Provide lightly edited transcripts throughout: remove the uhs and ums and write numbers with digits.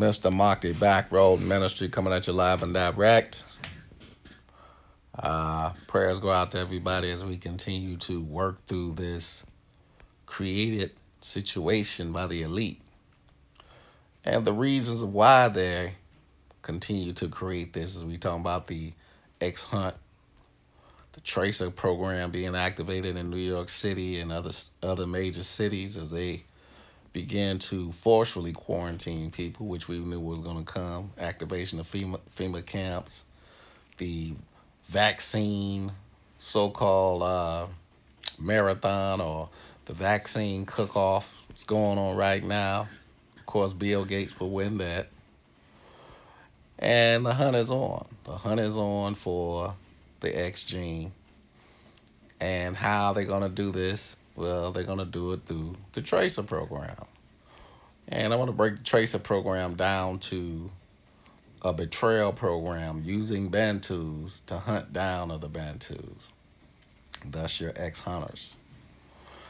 Mr. Marky Backroad Ministry coming at you live and direct. Prayers go out to everybody as we continue to work through this created situation by the elite and the reasons of why they continue to create this. As we talk about the X Hunt, the Tracer program being activated in New York City and other major cities as they began to forcefully quarantine people, which we knew was going to come. Activation of FEMA camps, the vaccine so-called marathon or the vaccine cook-off is going on right now. Of course, Bill Gates will win that. And the hunt is on. The hunt is on for the X gene. And how they're going to do this? Well, they're going to do it through the Tracer program. And I want to break the Tracer program down to a betrayal program using Bantus to hunt down other Bantus, thus your ex-hunters.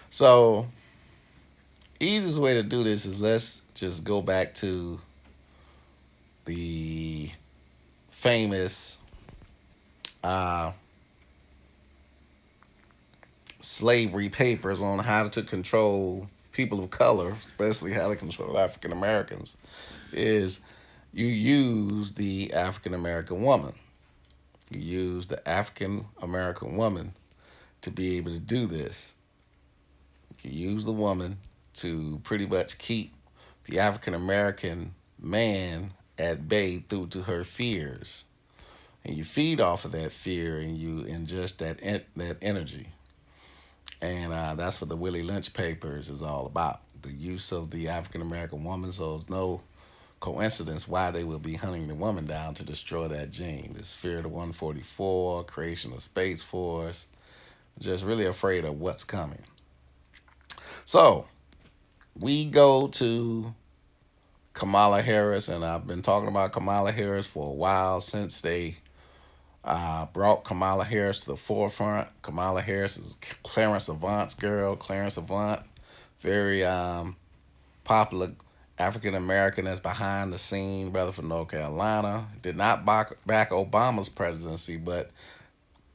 So, easiest way to do this is let's just go back to the famous slavery papers on how to control people of color, especially how to control African Americans, is you use the African American woman. You use the African American woman to be able to do this. You use the woman to pretty much keep the African American man at bay through to her fears. And you feed off of that fear and you ingest that energy. And that's what the Willie Lynch papers is all about. The use of the African American woman. So it's no coincidence why they will be hunting the woman down to destroy that gene. The fear of the 144, creation of Space Force, just really afraid of what's coming. So we go to Kamala Harris, and I've been talking about Kamala Harris for a while since they brought Kamala Harris to the forefront. Kamala Harris is Clarence Avant's girl. Clarence Avant, very popular African American that's behind the scene, brother from North Carolina. Did not back Obama's presidency, but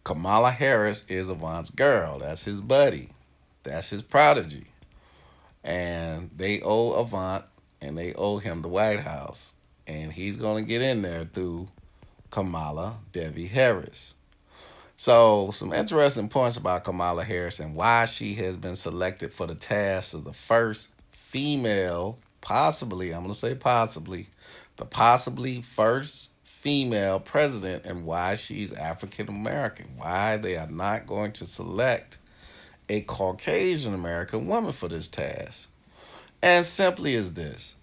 Kamala Harris is Avant's girl. That's his buddy. That's his prodigy. And they owe Avant and they owe him the White House. And he's going to get in there through Kamala Devi Harris. So, some interesting points about Kamala Harris and why she has been selected for the task of the first female, possibly, I'm going to say possibly, the possibly first female president, and why she's African American. Why they are not going to select a Caucasian American woman for this task. And simply as this: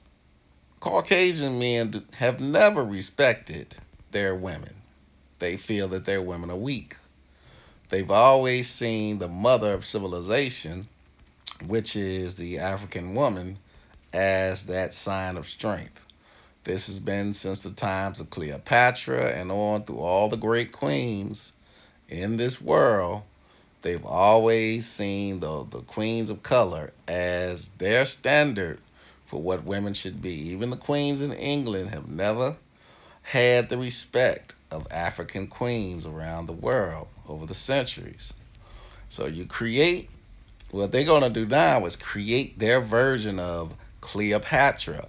Caucasian men have never respected their women. They feel that their women are weak. They've always seen the mother of civilization, which is the African woman, as that sign of strength. This has been since the times of Cleopatra and on through all the great queens in this world. They've always seen the queens of color as their standard for what women should be. Even the queens in England have never had the respect of African queens around the world over the centuries. So you create, what they're going to do now is create their version of Cleopatra.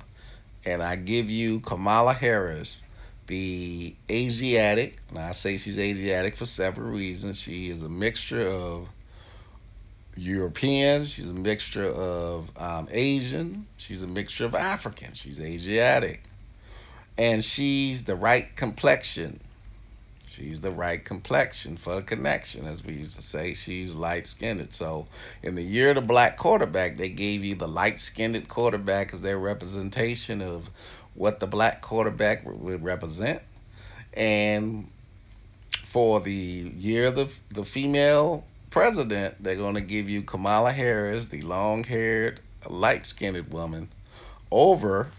And I give you Kamala Harris, the Asiatic, and I say she's Asiatic for several reasons. She is a mixture of European, she's a mixture of Asian, she's a mixture of African, she's Asiatic. And she's the right complexion. She's the right complexion for the connection, as we used to say. She's light-skinned. So in the year of the black quarterback, they gave you the light-skinned quarterback as their representation of what the black quarterback would represent. And for the year of the female president, they're going to give you Kamala Harris, the long-haired, light-skinned woman, over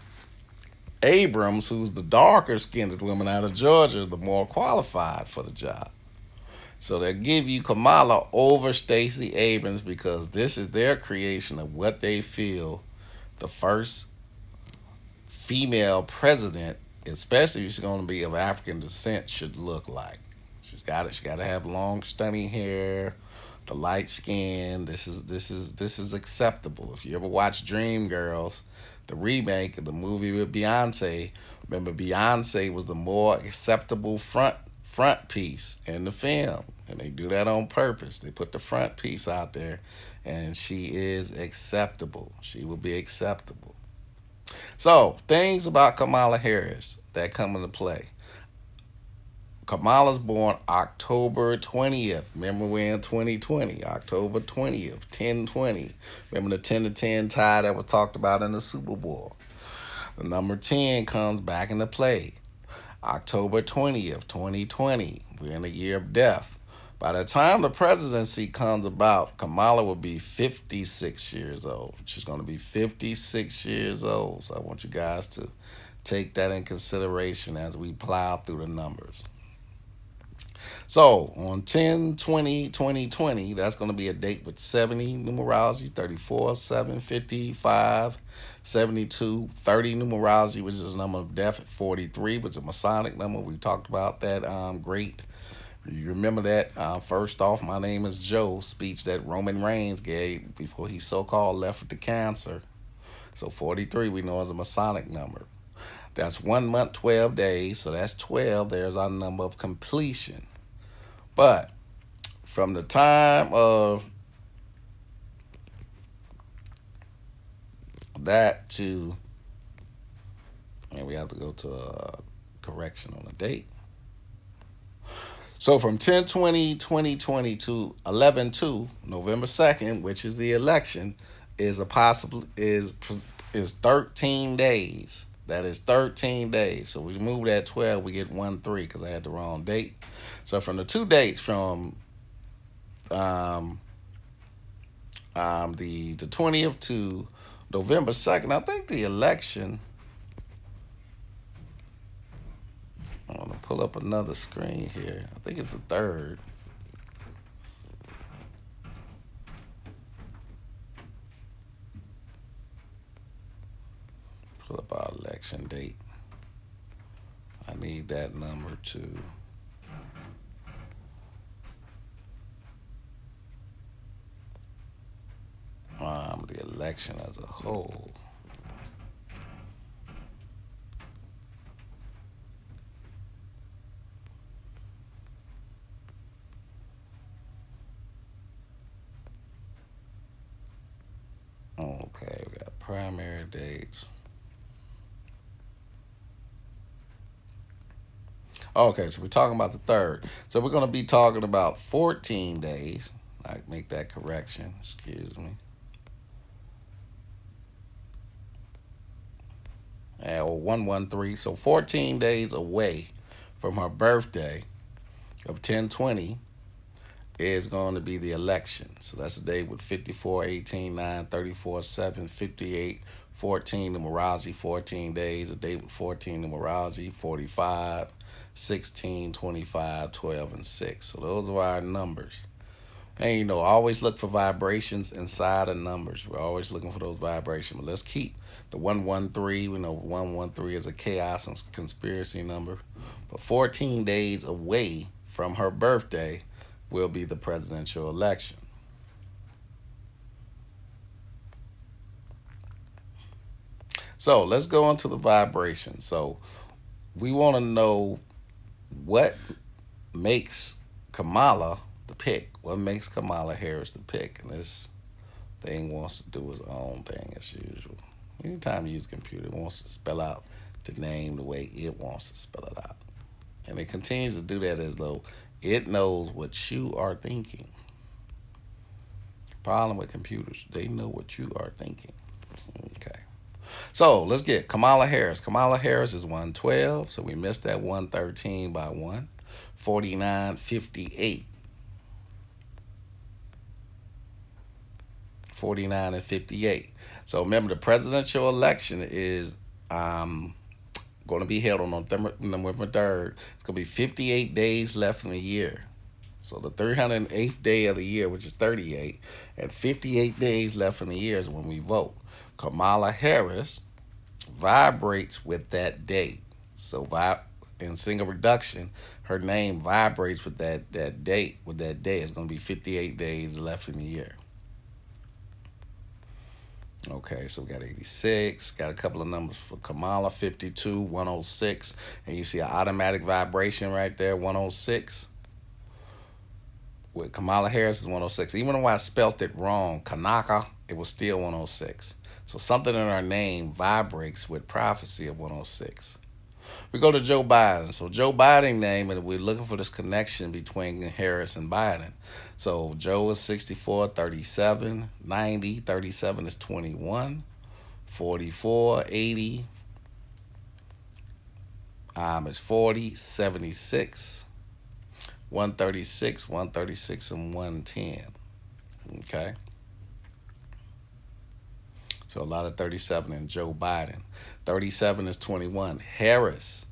Abrams, who's the darker-skinned woman out of Georgia, the more qualified for the job. So they'll give you Kamala over Stacey Abrams because this is their creation of what they feel the first female president, especially if she's going to be of African descent, should look like. She got to have long, stunning hair, the light skin. This is acceptable. If you ever watch Dreamgirls, the remake of the movie with Beyonce, remember Beyonce was the more acceptable front piece in the film, and they do that on purpose. They put the front piece out there, and she is acceptable. She will be acceptable. So, things about Kamala Harris that come into play. Kamala's born October 20th. Remember we're in 2020, October 20th, 1020. Remember the 10 to 10 tie that was talked about in the Super Bowl. The number 10 comes back into play. October 20th, 2020. We're in the year of death. By the time the presidency comes about, Kamala will be 56 years old. She's going to be 56 years old. So I want you guys to take that in consideration as we plow through the numbers. So on 10/20/2020, that's going to be a date with 70 numerology, 34, 7, 55, 72, 30 numerology, which is the number of death at 43, which is a Masonic number. We talked about that great. You remember that? First off, my name is Joe speech that Roman Reigns gave before he so-called left with the cancer. So 43 we know is a Masonic number. That's 1 month, 12 days. So that's 12. There's our number of completion. But from the time of that to, and we have to go to a correction on the date. So from 10/20/2020 to 11/2, November 2nd, which is the election, is a possible is 13 days. That is 13 days. So we move that 12, we get 1/3 because I had the wrong date. So from the two dates from the 20th to November 2nd, I think the election. I'm gonna pull up another screen here. I think it's the 3rd. Pull up our election date. I need that number to. The election as a whole. Okay, we got primary dates. Okay, so we're talking about the 3rd. So we're going to be talking about 14 days. I make that correction. Excuse me. Or 113. So 14 days away from her birthday of 10/20 is going to be the election. So that's a day with 54, 18, 9, 34, 7, 58, 14 numerology, 14 days. A day with 14 numerology, 45, 16, 25, 12, and 6. So those are our numbers. And always look for vibrations inside of numbers. We're always looking for those vibrations. But let's keep the 113. We know 113 is a chaos and conspiracy number. But 14 days away from her birthday will be the presidential election. So let's go into the vibration. So we want to know what makes Kamala the pick. What makes Kamala Harris the pick? And this thing wants to do its own thing as usual. Anytime you use a computer, it wants to spell out the name the way it wants to spell it out. And it continues to do that as though it knows what you are thinking. Problem with computers, they know what you are thinking. Okay. So let's get Kamala Harris. Kamala Harris is 112, so we missed that 113 by 1. 49.58. 49 and 58. So remember, the presidential election is going to be held on November 3rd. It's going to be 58 days left in the year. So the 308th day of the year, which is 38, and 58 days left in the year is when we vote. Kamala Harris vibrates with that date. So in single reduction, her name vibrates with that date. With that day, it's going to be 58 days left in the year. Okay, so we got 86. Got a couple of numbers for Kamala, 52, 106. And you see an automatic vibration right there, 106. With Kamala Harris is 106. Even though I spelt it wrong, Kanaka, it was still 106. So something in our name vibrates with prophecy of 106. We go to Joe Biden. So Joe Biden name, and we're looking for this connection between Harris and Biden. So Joe is 64, 37, 90, 37 is 21, 44, 80 is 40, 76, 136, 136, and 110. Okay. So a lot of 37 in Joe Biden. 37 is 21. Harris.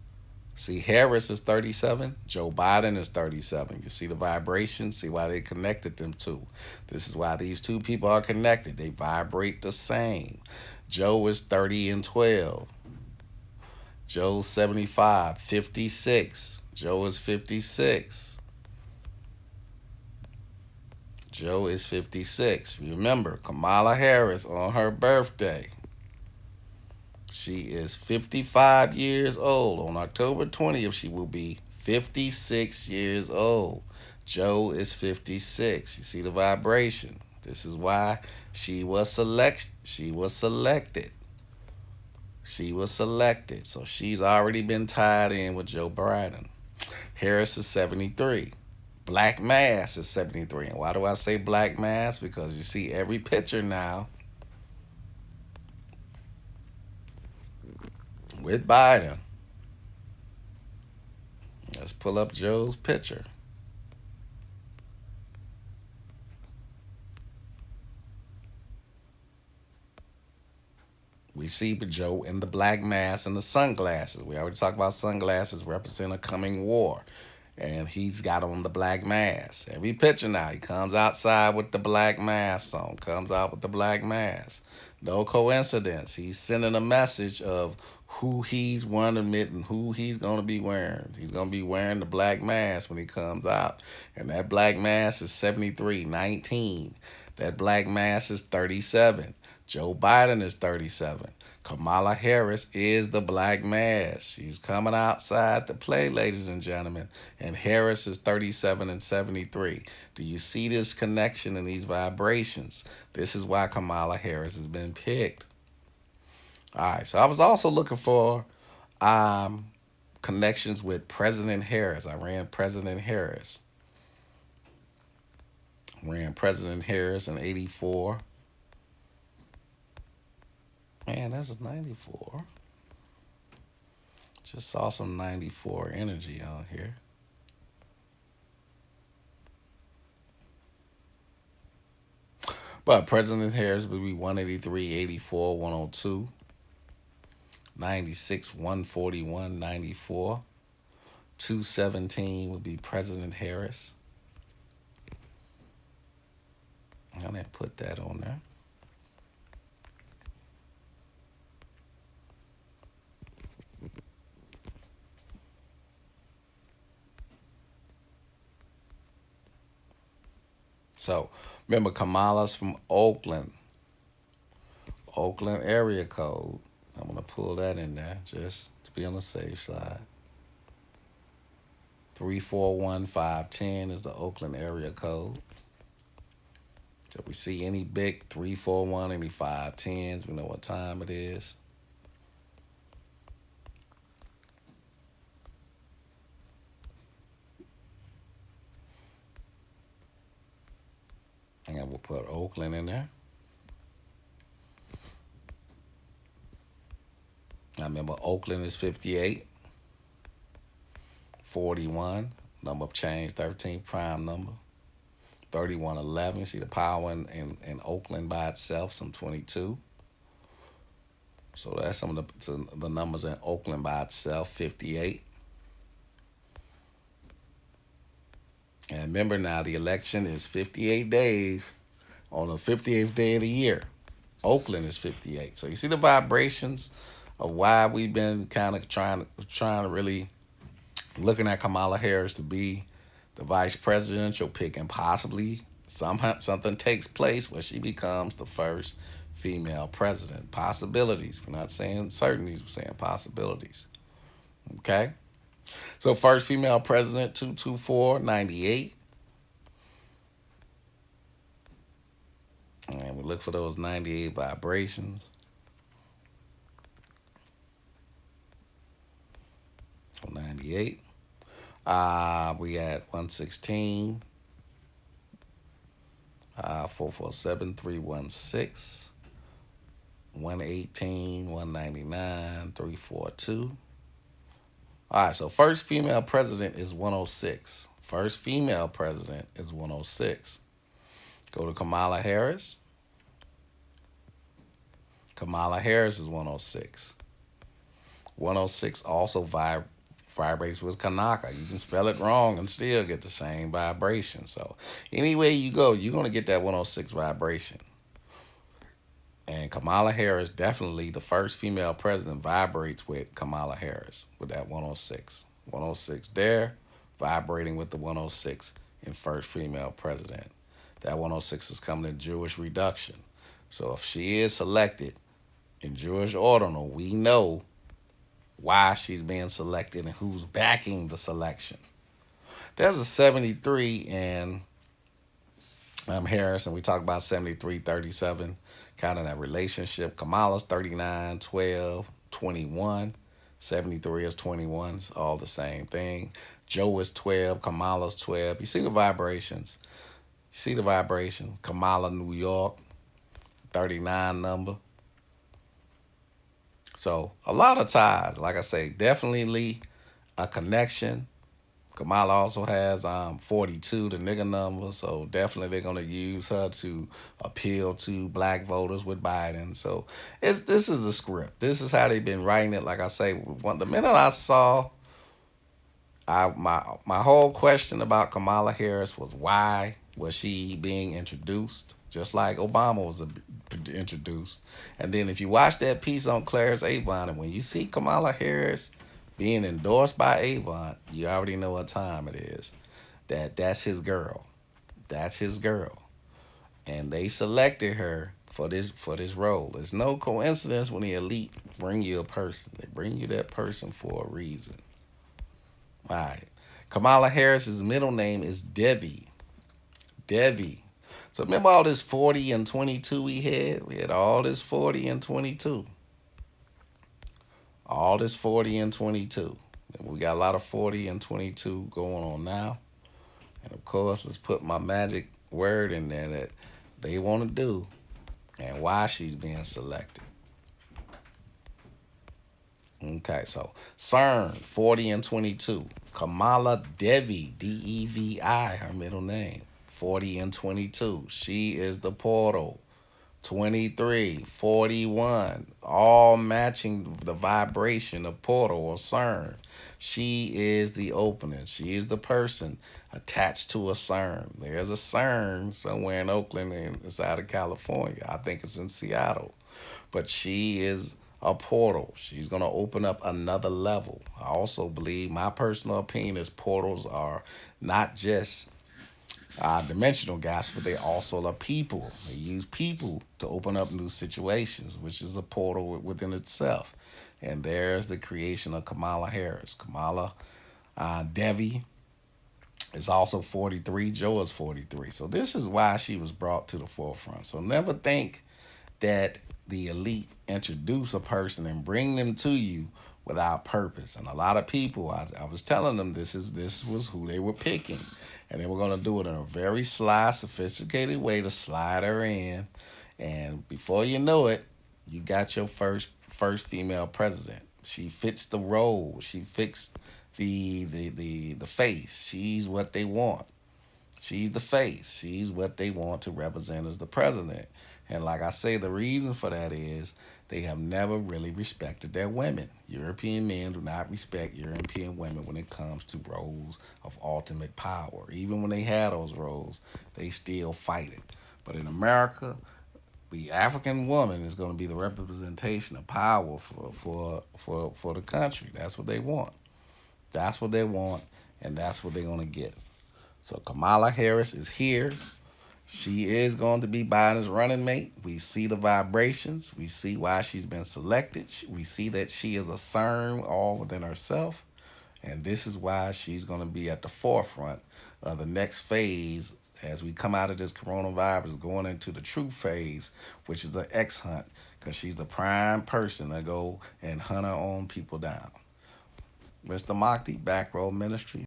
See, Harris is 37. Joe Biden is 37. You see the vibration? See why they connected them two. This is why these two people are connected. They vibrate the same. Joe is 30 and 12. Joe's 75. 56. Joe is 56. Joe is 56. Remember, Kamala Harris on her birthday. She is 55 years old. On October 20th, she will be 56 years old. Joe is 56. You see the vibration. This is why she was She was selected. She was selected. So she's already been tied in with Joe Biden. Harris is 73. Black Mass is 73. And why do I say Black Mass? Because you see every picture now with Biden. Let's pull up Joe's picture. We see Joe in the black mask and the sunglasses. We already talked about sunglasses represent a coming war. And he's got on the black mask. Every picture now, he comes outside with the black mask on, comes out with the black mask. No coincidence. He's sending a message of who he's wanting and who he's going to be wearing. He's going to be wearing the black mask when he comes out. And that black mask is 73, 19. That black mask is 37. Joe Biden is 37. Kamala Harris is the black mass. She's coming outside to play, ladies and gentlemen. And Harris is 37 and 73. Do you see this connection and these vibrations? This is why Kamala Harris has been picked. All right, so I was also looking for connections with President Harris. I ran President Harris. Ran President Harris in 84. Man, that's a 94. Just saw some 94 energy on here. But President Harris would be 183, 84, 102, 96, 141, 94. 217 would be President Harris. I'm going to put that on there. So remember, Kamala's from Oakland. Oakland area code. I'm going to pull that in there just to be on the safe side. 341510 is the Oakland area code. So if we see any big 341, any 510s, we know what time it is. And we'll put Oakland in there. I remember Oakland is 58. 41, number of change, 13, prime number. 3111, you see the power in Oakland by itself, some 22. So that's some of the numbers in Oakland by itself, 58. And remember now, the election is 58 days on the 58th day of the year. Oakland is 58. So you see the vibrations of why we've been kind of trying to really looking at Kamala Harris to be the vice presidential pick, and possibly somehow something takes place where she becomes the first female president. Possibilities. We're not saying certainties. We're saying possibilities. Okay. So first female president, 22498. And we look for those 98 vibrations. So 98. We at 116, 447, 316, 118, 199, 342. All right, so first female president is 106. First female president is 106. Go to Kamala Harris. Kamala Harris is 106. 106 also vibrates with Kanaka. You can spell it wrong and still get the same vibration. So anyway you go, you're going to get that 106 vibration. And Kamala Harris, definitely the first female president, vibrates with Kamala Harris with that 106. 106 there, vibrating with the 106 in first female president. That 106 is coming in Jewish reduction. So if she is selected in Jewish ordinal, we know why she's being selected and who's backing the selection. There's a 73 in Harris, and we talk about 73, 37, kind of that relationship. Kamala's 39, 12, 21. 73 is 21. It's all the same thing. Joe is 12. Kamala's 12. You see the vibrations. You see the vibration. Kamala, New York, 39 number. So a lot of ties. Like I say, definitely a connection. Kamala also has 42, the nigga number, so definitely they're gonna use her to appeal to black voters with Biden. So this is a script. This is how they've been writing it. Like I say, the minute I saw, my whole question about Kamala Harris was why was she being introduced, just like Obama was introduced. And then if you watch that piece on Clarence Avon, and when you see Kamala Harris being endorsed by Avon, you already know what time it is. That's his girl. That's his girl. And they selected her for this role. It's no coincidence when the elite bring you a person. They bring you that person for a reason. All right. Kamala Harris's middle name is Devi. Devi. So remember all this 40 and 22 we had? We had all this 40 and 22. All this 40 and 22. And we got a lot of 40 and 22 going on now. And of course, let's put my magic word in there that they want to do and why she's being selected. Okay, so CERN, 40 and 22. Kamala Devi, Devi, her middle name, 40 and 22. She is the portal. 23, 41, all matching the vibration of portal or CERN. She is the opening. She is the person attached to a CERN. There's a CERN somewhere in Oakland and inside of California. I think it's in Seattle. But she is a portal. She's going to open up another level. I also believe, my personal opinion is portals are not just dimensional gaps, but they also are people. They use people to open up new situations, which is a portal within itself. And there's the creation of Kamala Harris. Kamala Devi is also 43. Joe is 43. So this is why she was brought to the forefront. So never think that the elite introduce a person and bring them to you without purpose. And a lot of people, I was telling them this was who they were picking. And they were going to do it in a very sly, sophisticated way to slide her in. And before you know it, you got your first female president. She fits the role. She fits the face. She's what they want. She's the face. She's what they want to represent as the president. And like I say, the reason for that is they have never really respected their women. European men do not respect European women when it comes to roles of ultimate power. Even when they had those roles, they still fight it. But in America, The African woman is going to be the representation of power for the country. That's what they want. That's what they want, and that's what they're going to get. So Kamala Harris is here. She is going to be Biden's running mate. We see the vibrations. We see why she's been selected. We see that she is a CERN all within herself. And this is why she's going to be at the forefront of the next phase as we come out of this coronavirus, going into the true phase, which is the X hunt, because she's the prime person to go and hunt her own people down. Mr. Mokti, Back Row Ministry.